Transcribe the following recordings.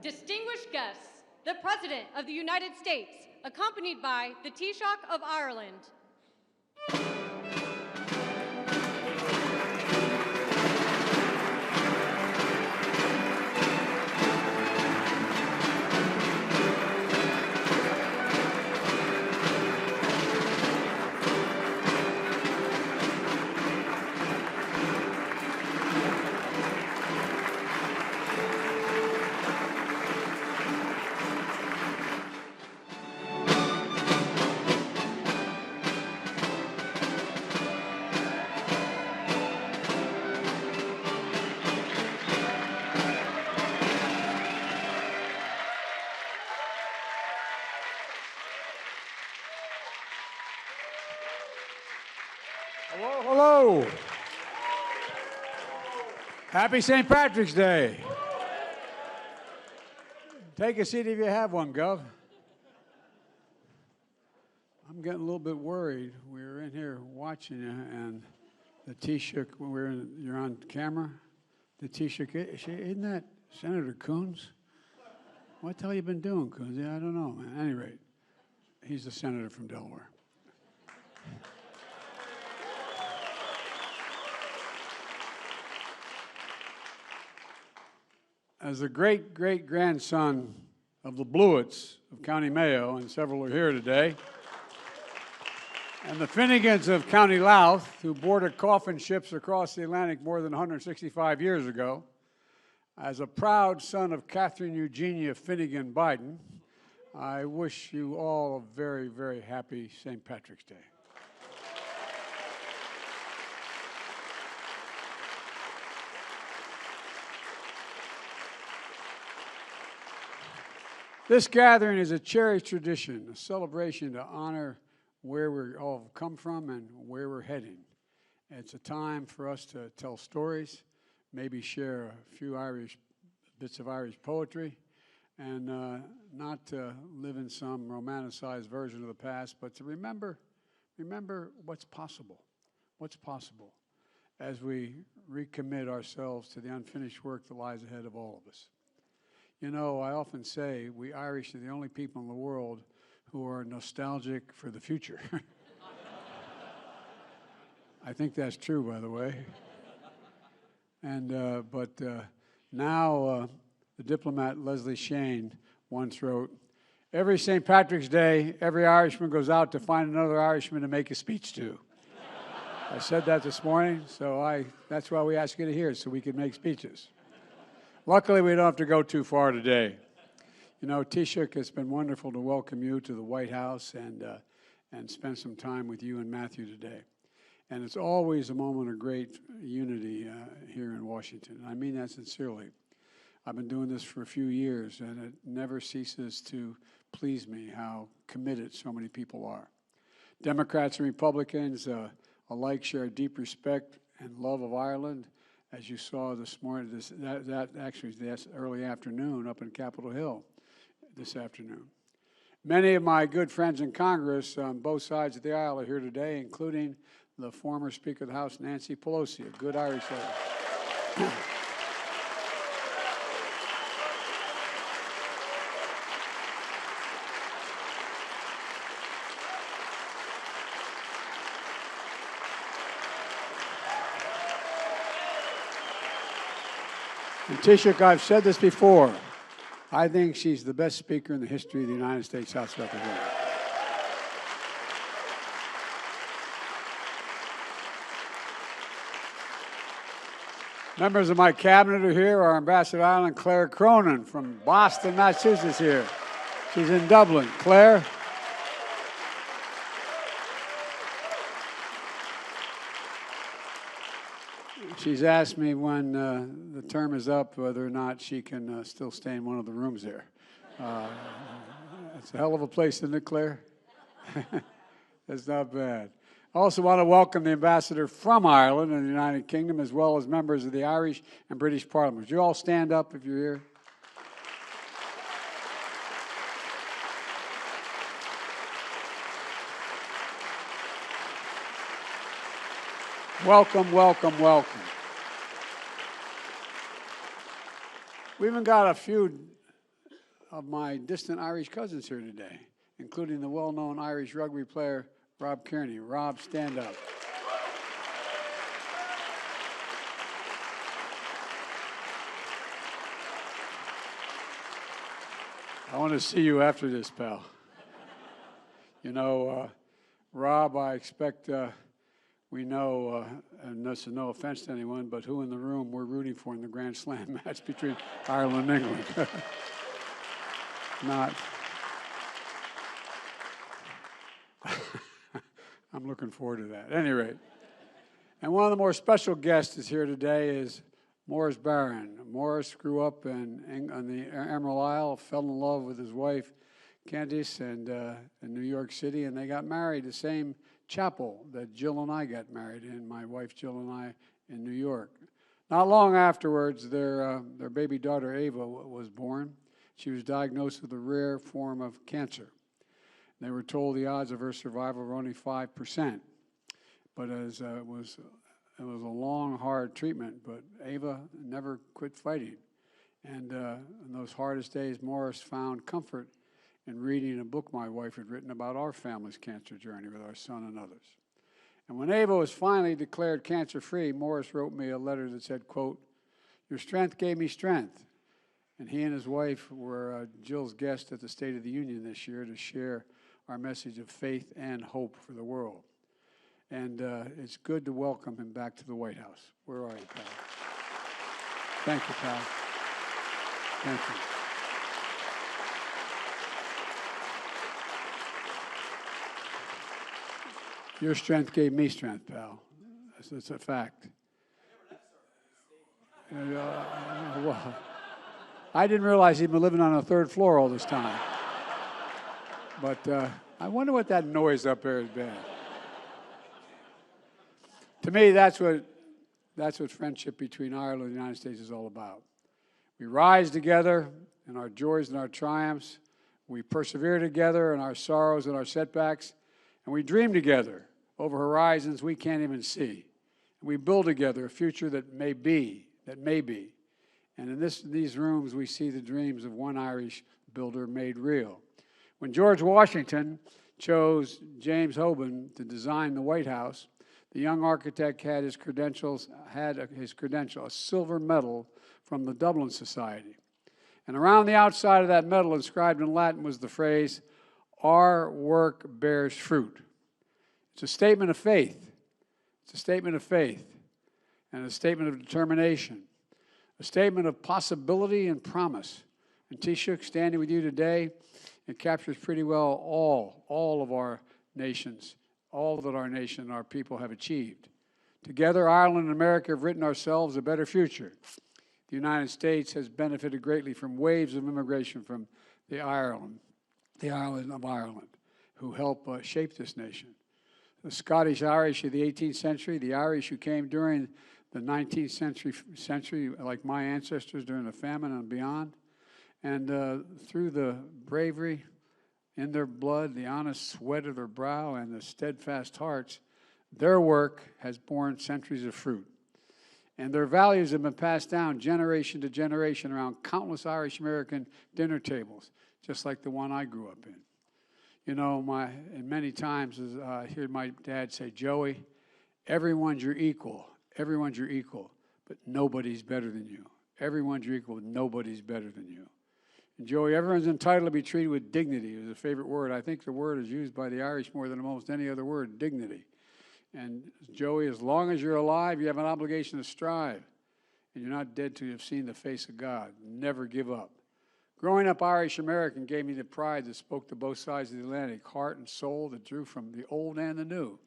Distinguished guests, the President of the United States, accompanied by the Taoiseach of Ireland. Hello, hello. Happy St. Patrick's Day. Take a seat if you have one, Gov. I'm getting a little bit worried. We were in here watching you, and the Taoiseach, you're on camera. The Taoiseach, isn't that Senator Coons? What the hell you been doing, Coons? Yeah, I don't know, man. At any rate, he's the senator from Delaware. As the great-great-grandson of the Blewitts of County Mayo, and several are here today, and the Finnegans of County Louth, who boarded coffin ships across the Atlantic more than 165 years ago, as a proud son of Catherine Eugenia Finnegan Biden, I wish you all a very, very happy St. Patrick's Day. This gathering is a cherished tradition, a celebration to honor where we all come from and where we're heading. It's a time for us to tell stories, maybe share a few bits of Irish poetry, and not to live in some romanticized version of the past, but to remember what's possible as we recommit ourselves to the unfinished work that lies ahead of all of us. You know, I often say we Irish are the only people in the world who are nostalgic for the future. I think that's true, by the way. And now the diplomat Leslie Shane once wrote, "Every St. Patrick's Day, every Irishman goes out to find another Irishman to make a speech to." I said that this morning, so that's why we ask you to hear, so we can make speeches. Luckily, we don't have to go too far today. You know, Taoiseach, it's been wonderful to welcome you to the White House and spend some time with you and Matthew today. And it's always a moment of great unity here in Washington. And I mean that sincerely. I've been doing this for a few years, and it never ceases to please me how committed so many people are. Democrats and Republicans alike share deep respect and love of Ireland, as you saw this morning, actually this early afternoon up in Capitol Hill this afternoon. Many of my good friends in Congress on both sides of the aisle are here today, including the former Speaker of the House, Nancy Pelosi, a good Irish lady. And Taoiseach, I've said this before, I think she's the best speaker in the history of the United States House of Representatives. Members of my cabinet are here. Our Ambassador Ireland, Claire Cronin from Boston, Massachusetts here. She's in Dublin. Claire. She's asked me when the term is up whether or not she can still stay in one of the rooms there. It's a hell of a place, isn't it, Claire? That's not bad. I also want to welcome the ambassador from Ireland and the United Kingdom, as well as members of the Irish and British Parliaments. You all stand up if you're here. Welcome, welcome, welcome. We even got a few of my distant Irish cousins here today, including the well-known Irish rugby player, Rob Kearney. Rob, stand up. I want to see you after this, pal. You know, Rob, I expect we know, and this is no offense to anyone, but who in the room we're rooting for in the Grand Slam match between Ireland and England. Not. I'm looking forward to that. At any rate, and one of the more special guests is here today is Morris Barron. Morris grew up on the Emerald Isle, fell in love with his wife, Candice, and in New York City, and they got married the same chapel that Jill and I got married in, my wife Jill and I, in New York. Not long afterwards, their baby daughter Ava was born. She was diagnosed with a rare form of cancer. They were told the odds of her survival were only 5%. But as it was a long, hard treatment, but Ava never quit fighting. And in those hardest days, Morris found comfort in reading a book my wife had written about our family's cancer journey with our son and others. And when Ava was finally declared cancer-free, Morris wrote me a letter that said, quote, "Your strength gave me strength." And he and his wife were Jill's guest at the State of the Union this year to share our message of faith and hope for the world. And it's good to welcome him back to the White House. Where are you, pal? Thank you, pal. Thank you. Your strength gave me strength, pal. That's a fact. Well, I didn't realize he'd been living on a third floor all this time. But I wonder what that noise up there has been. To me, that's what friendship between Ireland and the United States is all about. We rise together in our joys and our triumphs. We persevere together in our sorrows and our setbacks. And we dream together over horizons we can't even see. And we build together a future that may be. And in these rooms, we see the dreams of one Irish builder made real. When George Washington chose James Hoban to design the White House, the young architect had his credential, a silver medal from the Dublin Society. And around the outside of that medal, inscribed in Latin, was the phrase, "Our work bears fruit." It's a statement of faith. It's a statement of faith and a statement of determination, a statement of possibility and promise. And Taoiseach, standing with you today, it captures pretty well all of our nations, all that our nation and our people have achieved. Together, Ireland and America have written ourselves a better future. The United States has benefited greatly from waves of immigration from the island of Ireland, who helped shape this nation. The Scottish Irish of the 18th century, the Irish who came during the 19th century, like my ancestors during the famine and beyond, and through the bravery in their blood, the honest sweat of their brow, and the steadfast hearts, their work has borne centuries of fruit. And their values have been passed down generation to generation around countless Irish-American dinner tables, just like the one I grew up in. You know, and many times I hear my dad say, "Joey, everyone's your equal. Everyone's your equal, but nobody's better than you. Everyone's your equal, but nobody's better than you." And Joey, everyone's entitled to be treated with dignity is a favorite word. I think the word is used by the Irish more than almost any other word, dignity. And Joey, as long as you're alive, you have an obligation to strive. And you're not dead till you've seen the face of God. Never give up. Growing up Irish-American gave me the pride that spoke to both sides of the Atlantic, heart and soul that drew from the old and the new.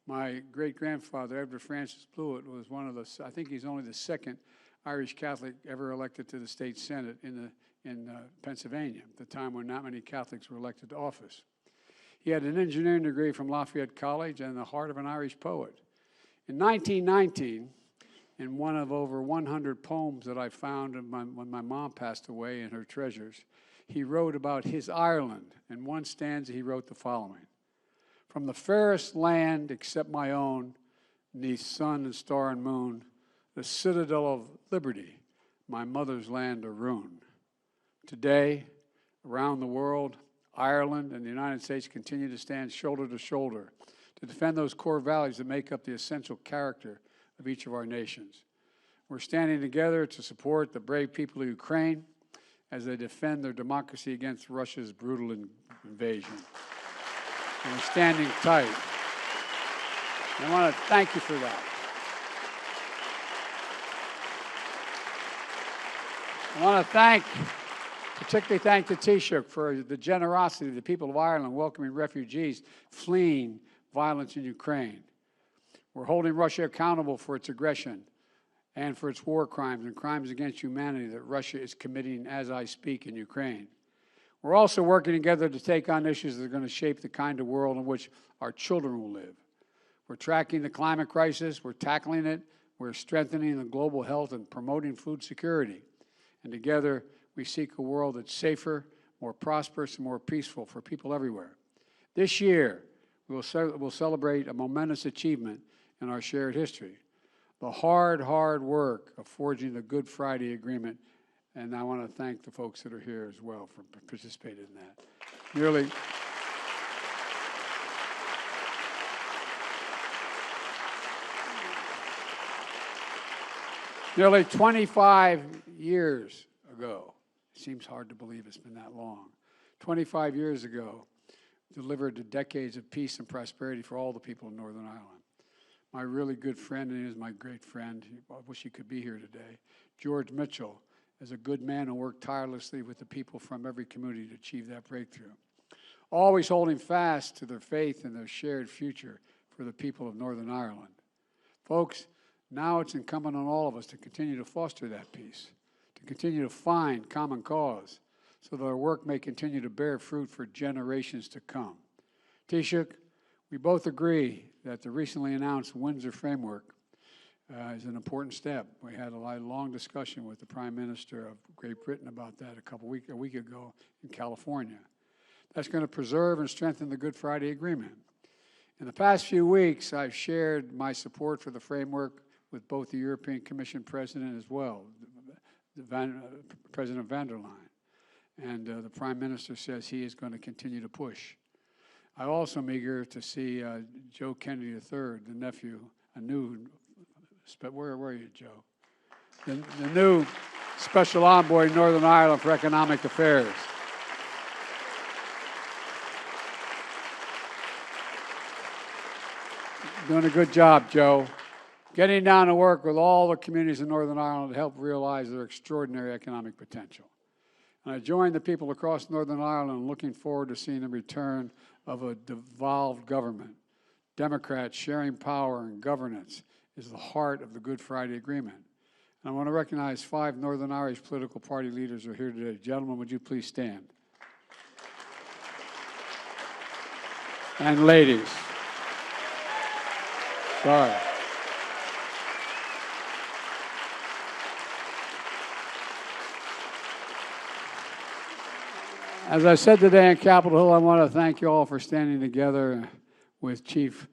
My great-grandfather, Edward Francis Blewett, was one of the, I think he's only the second Irish Catholic ever elected to the state Senate in Pennsylvania, at the time when not many Catholics were elected to office. He had an engineering degree from Lafayette College and the heart of an Irish poet. In 1919, in one of over 100 poems that I found when my mom passed away in her treasures, he wrote about his Ireland. In one stanza, he wrote the following: "From the fairest land except my own, 'neath sun and star and moon, the citadel of liberty, my mother's land of ruin. Today, around the world, Ireland and the United States continue to stand shoulder to shoulder to defend those core values that make up the essential character of each of our nations. We're standing together to support the brave people of Ukraine as they defend their democracy against Russia's brutal invasion. And we're standing tight. And I want to thank you for that. I want to particularly thank the Taoiseach for the generosity of the people of Ireland welcoming refugees fleeing violence in Ukraine. We're holding Russia accountable for its aggression and for its war crimes and crimes against humanity that Russia is committing as I speak in Ukraine. We're also working together to take on issues that are going to shape the kind of world in which our children will live. We're tracking the climate crisis, we're tackling it, we're strengthening the global health and promoting food security. And together, we seek a world that's safer, more prosperous, and more peaceful for people everywhere. This year, we'll celebrate a momentous achievement in our shared history, the hard work of forging the Good Friday Agreement, and I want to thank the folks that are here as well for participating in that. Nearly 25 years ago, it seems hard to believe it's been that long, 25 years ago, delivered the decades of peace and prosperity for all the people of Northern Ireland. My really good friend, and he is my great friend, I wish he could be here today, George Mitchell, is a good man who worked tirelessly with the people from every community to achieve that breakthrough, always holding fast to their faith and their shared future for the people of Northern Ireland. Folks, now it's incumbent on all of us to continue to foster that peace, to continue to find common cause, so that our work may continue to bear fruit for generations to come. Taoiseach, we both agree that the recently announced Windsor Framework is an important step. We had a long discussion with the Prime Minister of Great Britain about that a week ago in California. That's going to preserve and strengthen the Good Friday Agreement. In the past few weeks, I've shared my support for the framework with both the European Commission President as well, President van der Leyen. And the Prime Minister says he is going to continue to push. I also am eager to see Joe Kennedy III, the nephew, where are you, Joe? The new Special Envoy in Northern Ireland for Economic Affairs. Doing a good job, Joe. Getting down to work with all the communities in Northern Ireland to help realize their extraordinary economic potential. And I join the people across Northern Ireland looking forward to seeing the return of a devolved government. Democrats sharing power and governance is the heart of the Good Friday Agreement. And I want to recognize 5 Northern Irish political party leaders who are here today. Gentlemen, would you please stand? And ladies. Sorry. As I said today in Capitol Hill, I want to thank you all for standing together with Chief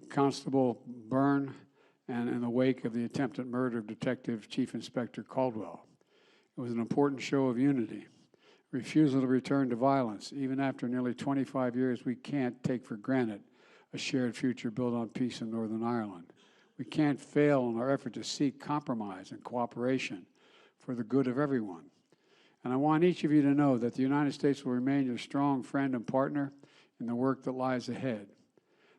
Constable Byrne and in the wake of the attempted murder of Detective Chief Inspector Caldwell. It was an important show of unity, refusal to return to violence. Even after nearly 25 years, we can't take for granted a shared future built on peace in Northern Ireland. We can't fail in our effort to seek compromise and cooperation for the good of everyone. And I want each of you to know that the United States will remain your strong friend and partner in the work that lies ahead.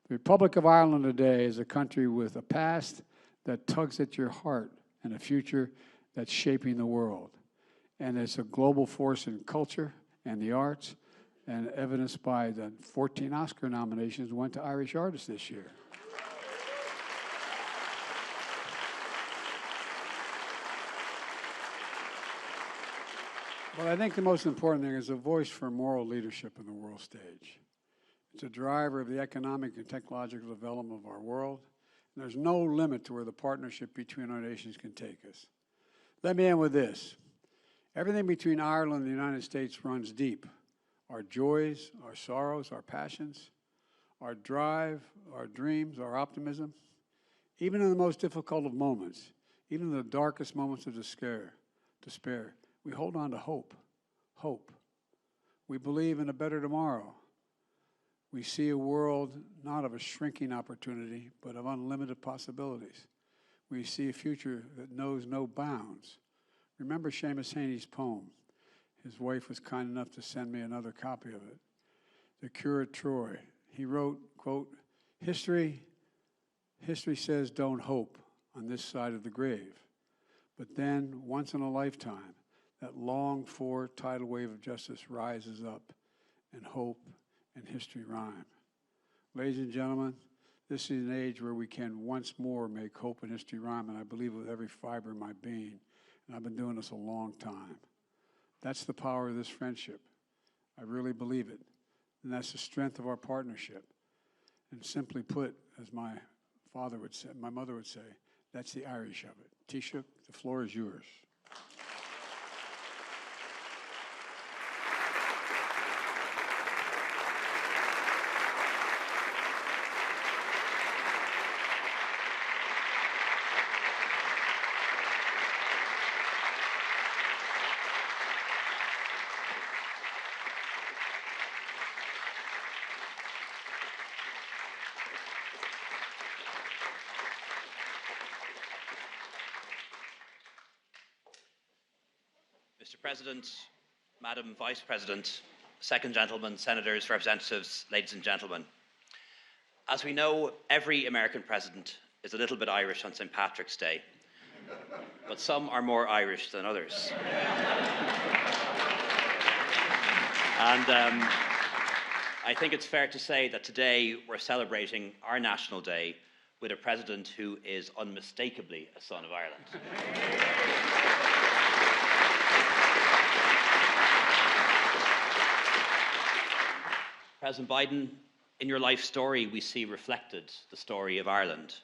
The Republic of Ireland today is a country with a past that tugs at your heart and a future that's shaping the world. And it's a global force in culture and the arts, and evidenced by the 14 Oscar nominations went to Irish artists this year. But I think the most important thing is a voice for moral leadership in the world stage. It's a driver of the economic and technological development of our world. And there's no limit to where the partnership between our nations can take us. Let me end with this. Everything between Ireland and the United States runs deep. Our joys, our sorrows, our passions, our drive, our dreams, our optimism. Even in the most difficult of moments, even in the darkest moments of despair, we hold on to hope. Hope. We believe in a better tomorrow. We see a world not of a shrinking opportunity, but of unlimited possibilities. We see a future that knows no bounds. Remember Seamus Heaney's poem. His wife was kind enough to send me another copy of it. The Cure at Troy. He wrote, quote, history says don't hope on this side of the grave. But then, once in a lifetime, that longed-for tidal wave of justice rises up, and hope and history rhyme. Ladies and gentlemen, this is an age where we can once more make hope and history rhyme, and I believe with every fiber of my being, and I've been doing this a long time. That's the power of this friendship. I really believe it, and that's the strength of our partnership. And simply put, as my father would say, my mother would say, that's the Irish of it. Taoiseach, the floor is yours. Mr. President, Madam Vice President, Second Gentleman, Senators, Representatives, ladies and gentlemen. As we know, every American president is a little bit Irish on St. Patrick's Day, but some are more Irish than others. And I think it's fair to say that today we're celebrating our National Day with a president who is unmistakably a son of Ireland. President Biden, in your life story, we see reflected the story of Ireland.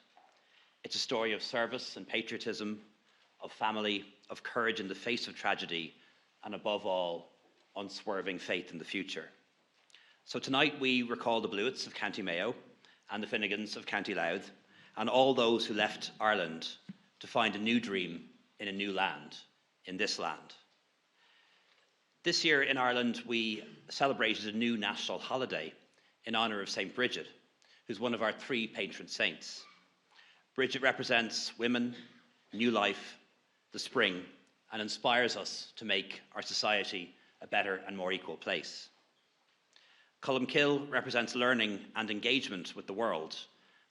It's a story of service and patriotism, of family, of courage in the face of tragedy, and above all, unswerving faith in the future. So tonight we recall the Blewitts of County Mayo and the Finnegans of County Louth, and all those who left Ireland to find a new dream in a new land, in this land. This year in Ireland, we celebrated a new national holiday in honour of St. Bridget, who's one of our 3 patron saints. Bridget represents women, new life, the spring, and inspires us to make our society a better and more equal place. Columkill represents learning and engagement with the world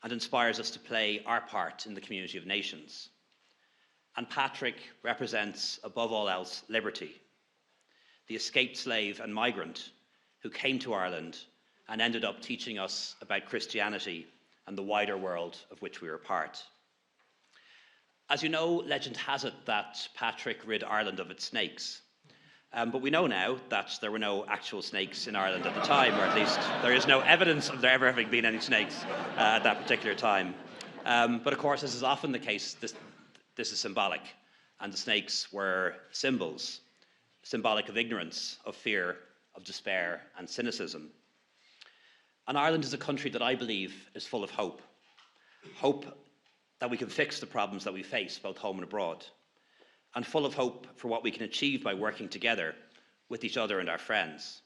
and inspires us to play our part in the community of nations. And Patrick represents, above all else, liberty, the escaped slave and migrant who came to Ireland and ended up teaching us about Christianity and the wider world of which we are part. As you know, legend has it that Patrick rid Ireland of its snakes. But we know now that there were no actual snakes in Ireland at the time, or at least there is no evidence of there ever having been any snakes at that particular time. But of course, as is often the case, this is symbolic, and the snakes were symbols, symbolic of ignorance, of fear, of despair, and cynicism. And Ireland is a country that I believe is full of hope. Hope that we can fix the problems that we face, both home and abroad, and full of hope for what we can achieve by working together with each other and our friends.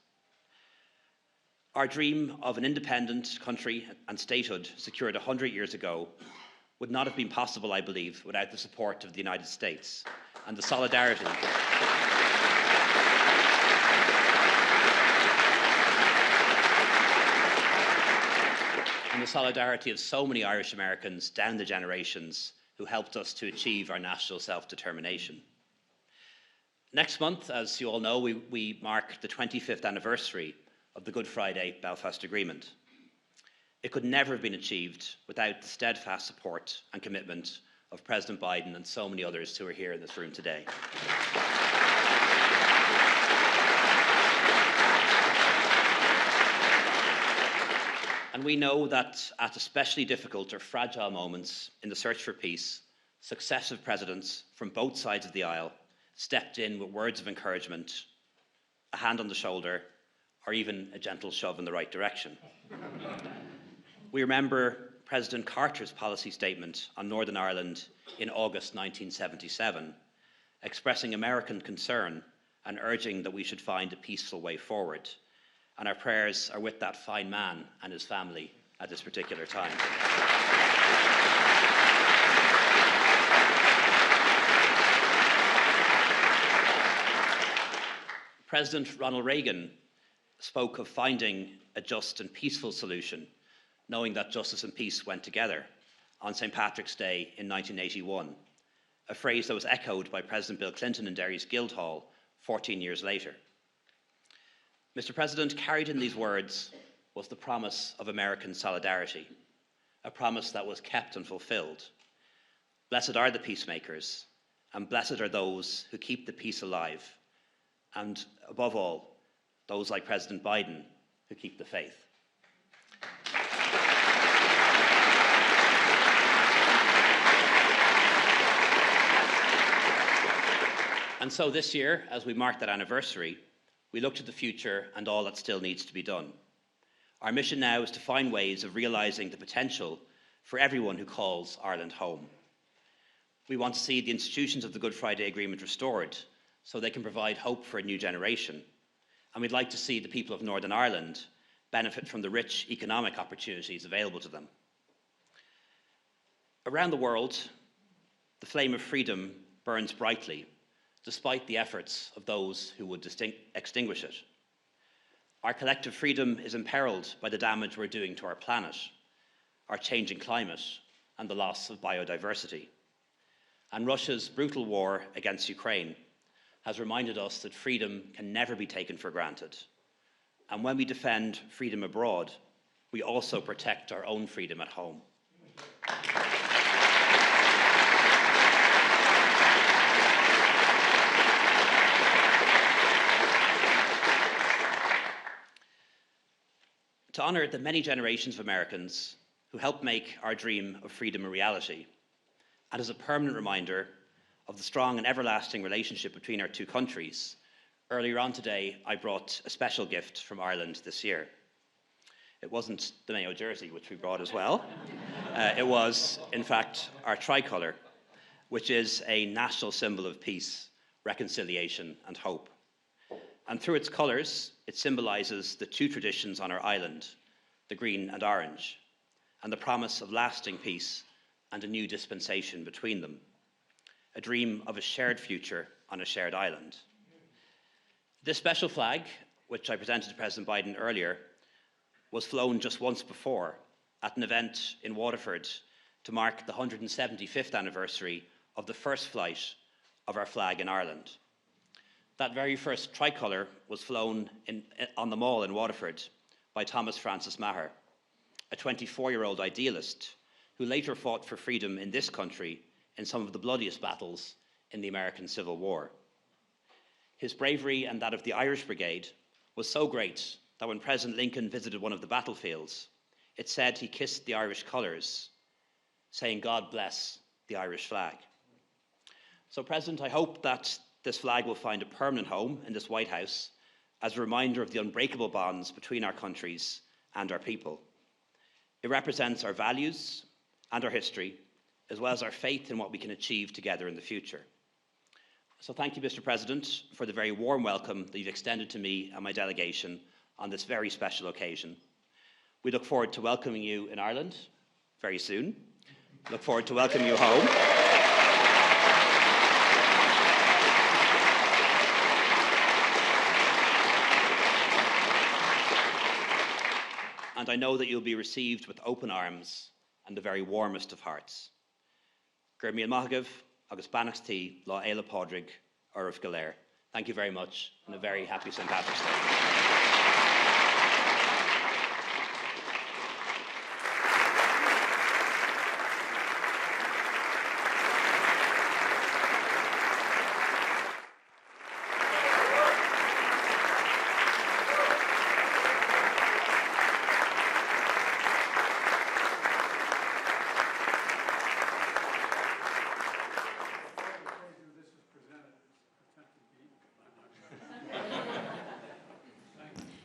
Our dream of an independent country and statehood secured 100 years ago would not have been possible, I believe, without the support of the United States and the solidarity of so many Irish Americans down the generations who helped us to achieve our national self-determination. Next month, as you all know, we mark the 25th anniversary of the Good Friday Belfast Agreement. It could never have been achieved without the steadfast support and commitment of President Biden and so many others who are here in this room today. And we know that at especially difficult or fragile moments in the search for peace, successive presidents from both sides of the aisle stepped in with words of encouragement, a hand on the shoulder, or even a gentle shove in the right direction. We remember President Carter's policy statement on Northern Ireland in August 1977, expressing American concern and urging that we should find a peaceful way forward. And our prayers are with that fine man and his family at this particular time. President Ronald Reagan spoke of finding a just and peaceful solution, knowing that justice and peace went together, on St. Patrick's Day in 1981, a phrase that was echoed by President Bill Clinton in Derry's Guildhall 14 years later. Mr. President, carried in these words was the promise of American solidarity, a promise that was kept and fulfilled. Blessed are the peacemakers, and blessed are those who keep the peace alive, and above all, those like President Biden who keep the faith. And so this year, as we mark that anniversary, we look to the future and all that still needs to be done. Our mission now is to find ways of realising the potential for everyone who calls Ireland home. We want to see the institutions of the Good Friday Agreement restored so they can provide hope for a new generation. And we'd like to see the people of Northern Ireland benefit from the rich economic opportunities available to them. Around the world, the flame of freedom burns brightly, despite the efforts of those who would extinguish it. Our collective freedom is imperilled by the damage we're doing to our planet, our changing climate, and the loss of biodiversity. And Russia's brutal war against Ukraine has reminded us that freedom can never be taken for granted. And when we defend freedom abroad, we also protect our own freedom at home. To honour the many generations of Americans who helped make our dream of freedom a reality, and as a permanent reminder of the strong and everlasting relationship between our two countries, earlier on today I brought a special gift from Ireland this year. It wasn't the Mayo jersey, which we brought as well. It was, in fact, our tricolour, which is a national symbol of peace, reconciliation and hope. And through its colours, it symbolises the two traditions on our island, the green and orange, and the promise of lasting peace and a new dispensation between them, a dream of a shared future on a shared island. This special flag, which I presented to President Biden earlier, was flown just once before at an event in Waterford to mark the 175th anniversary of the first flight of our flag in Ireland. That very first tricolour was flown on the Mall in Waterford by Thomas Francis Maher, a 24-year-old idealist who later fought for freedom in this country in some of the bloodiest battles in the American Civil War. His bravery and that of the Irish Brigade was so great that when President Lincoln visited one of the battlefields, it said he kissed the Irish colours, saying, "God bless the Irish flag." So, President, I hope that this flag will find a permanent home in this White House as a reminder of the unbreakable bonds between our countries and our people. It represents our values and our history, as well as our faith in what we can achieve together in the future. So thank you, Mr. President, for the very warm welcome that you've extended to me and my delegation on this very special occasion. We look forward to welcoming you in Ireland very soon. Look forward to welcoming you home. And I know that you'll be received with open arms and the very warmest of hearts. Gur míle maithagah agus beannacht tí lá éile pádraig ormh go léir. Thank you very much and a very happy St. Patrick's Day.